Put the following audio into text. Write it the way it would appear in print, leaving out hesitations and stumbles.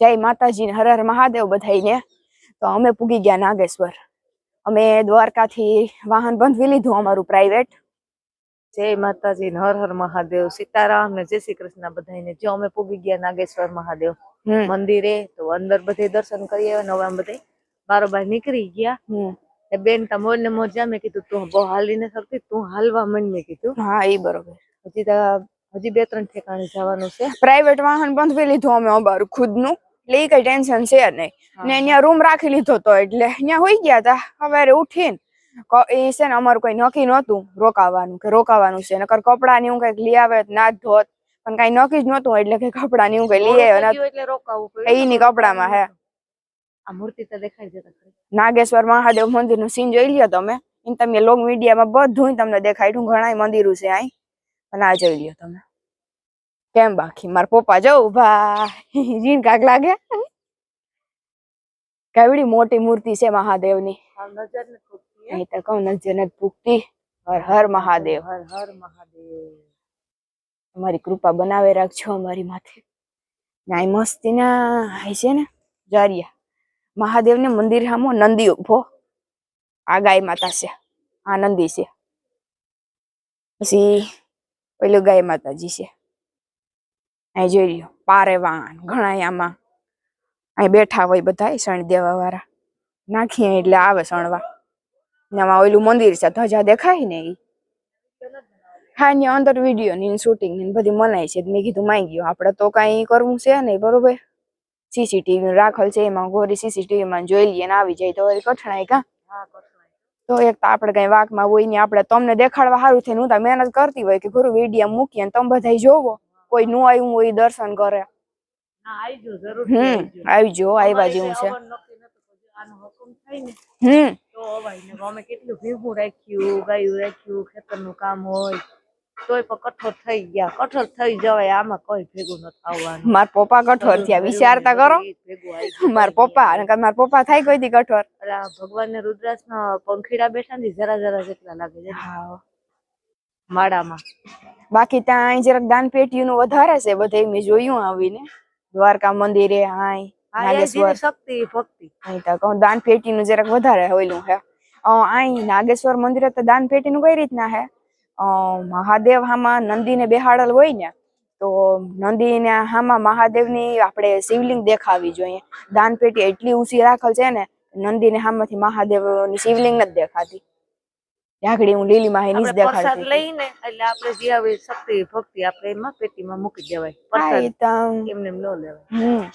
જય માતાજી, હર હર મહાદેવ બધાઈને. તો અમે પૂગી ગયા નાગેશ્વર. અમે દ્વારકાથી વાહન બંધવી લીધું અમારું પ્રાઇવેટ. જય માતાજી, હર હર મહાદેવ, સીતારામ ને જય શ્રી કૃષ્ણ બધાઈને. જો અમે પૂગી ગયા નાગેશ્વર મહાદેવ મંદિરે. તો અંદર બધે દર્શન કરી આવ્યા. નવા બધે બારોબાર નીકળી ગયા. બેન તા મોર ને મોર જા. મેં કીધું તું બહુ હાલી ન શકતી, તું હાલવા મંડ. મેં કીધું હા એ બરોબર. હજી 2-3 ઠેકાણે જવાનું છે. પ્રાઇવેટ વાહન બંધવી લીધું અમે અમારું ખુદનું, એટલે એ કઈ ટેન્શન છે નહીં. ને અહીંયા રૂમ રાખી લીધો તો એટલે અહીંયા હોઈ ગયા તા. સવારે ઉઠીને એ છે ને અમારું કઈ નક્કી નહોતું રોકાવાનું છે. નકર કપડા ને એવું કઈક લઈ આવે ના ધોત, પણ કઈ નક્કી જ નહોતું. એટલે કે કપડા ને એવું કઈ લઈ આવ્યા એટલે રોકાવું પડ્યું. એની કપડામાં હે આ મૂર્તિ તો દેખાઈ જતા. નાગેશ્વર મહાદેવ મંદિર નું સીન જોઈ લ્યો તમે. તમે લોગ મીડિયામાં બધું તમને દેખાડ્યું. ઘણા મંદિરો છે અહીં, અને આ જોઈ લ્યો તમે. કેમ બાકી મારા પપ્પા જો ઉભા જીન કાક લાગે. કેવડી મોટી મૂર્તિ છે મહાદેવની. અહીં તો કહું નજર નથી પૂગતી. હર હર મહાદેવ, હર હર મહાદેવ. તમારી કૃપા બનાવે રાખજો અમારી માથે. નાઈ મસ્તી ના છે ને જારિયા મહાદેવ ને મંદિર સામો નંદી ઉભો. આ ગાય માતા છે, આ નંદી છે. પછી પેલું ગાય માતાજી છે. અહીં જોઈ લ્યો પારેવાન ઘણા આમાં અહીં બેઠા હોય બધા શણ દેવા વાળા. નાખીએ એટલે આવે શણવા. આમાં ઓલું મંદિર છે, ધજા દેખાય ને એ. હા ત્યાં અંદર વિડીયો ની શૂટિંગ ની બધી મનાય છે. મેં કીધું માઈ ગયો, આપડે તો કઈ કરવું છે નહીં બરોબર. સીસીટીવી રાખેલ છે, એમાં ગોરી સીસીટીવી માં જોઈ લઈએ ને આવી જાય તો કઠણાય કા. તો એક તો આપડે કઈ વાકમાં હોય ને આપણે તમને દેખાડવા સારું થઈને હું તો મહેનત કરતી હોય કે ગુરુ વિડીયો મૂકીએ ને તમે બધા જોવો. કોઈ નું આવ્યું હોય દર્શન કરે. આવજો આવ્યા જેવું છે. અમે કેટલું ભેગું રાખ્યું, ગાયું રાખ્યું, ખેતરનું કામ હોય તોય પણ કઠોર થઈ ગયા. કઠોર થઈ જવાય, આમાં કોઈ ભેગું ન થવાનું. મારા પપ્પા કઠોર થયા, વિચારતા કરો. મારા પપ્પા થાય કોઈ દી કઠોર. ભગવાન ને રુદ્રાક્ષ ના પંખીડા બેઠા ને જરા જરા જેટલા લાગે છે માળામાં. બાકી ત્યાં જરાક દાન પેટીનું વધારે છે બધે. મેં જોયું આવીને દ્વારકા મંદિરે. નાગેશ્વર શક્તિ ભક્તિ અહીં તો દાન પેટીનું જરાક વધારે હોયલું હે. અહીં નાગેશ્વર મંદિરે તો દાન પેટીનું કઈ રીતના હે, મહાદેવ હામાં નંદી ને બેહાડેલ હોય ને, તો નંદી ને હામાં મહાદેવ ની આપણે શિવલિંગ દેખાવી જોઈએ. દાન પેટી એટલી ઊંચી રાખેલ છે ને, નંદી ને હામાંથી મહાદેવ ની શિવલિંગ નથી દેખાતી. ઝાકડી હું લીલી માં નીચ દેખાડતી લઈને એટલે આપણે જે આવે શક્તિ ભક્તિ આપણે એમાં પેટીમાં મૂકી દેવાય. પ્રસાદ એમને ન લેવાય.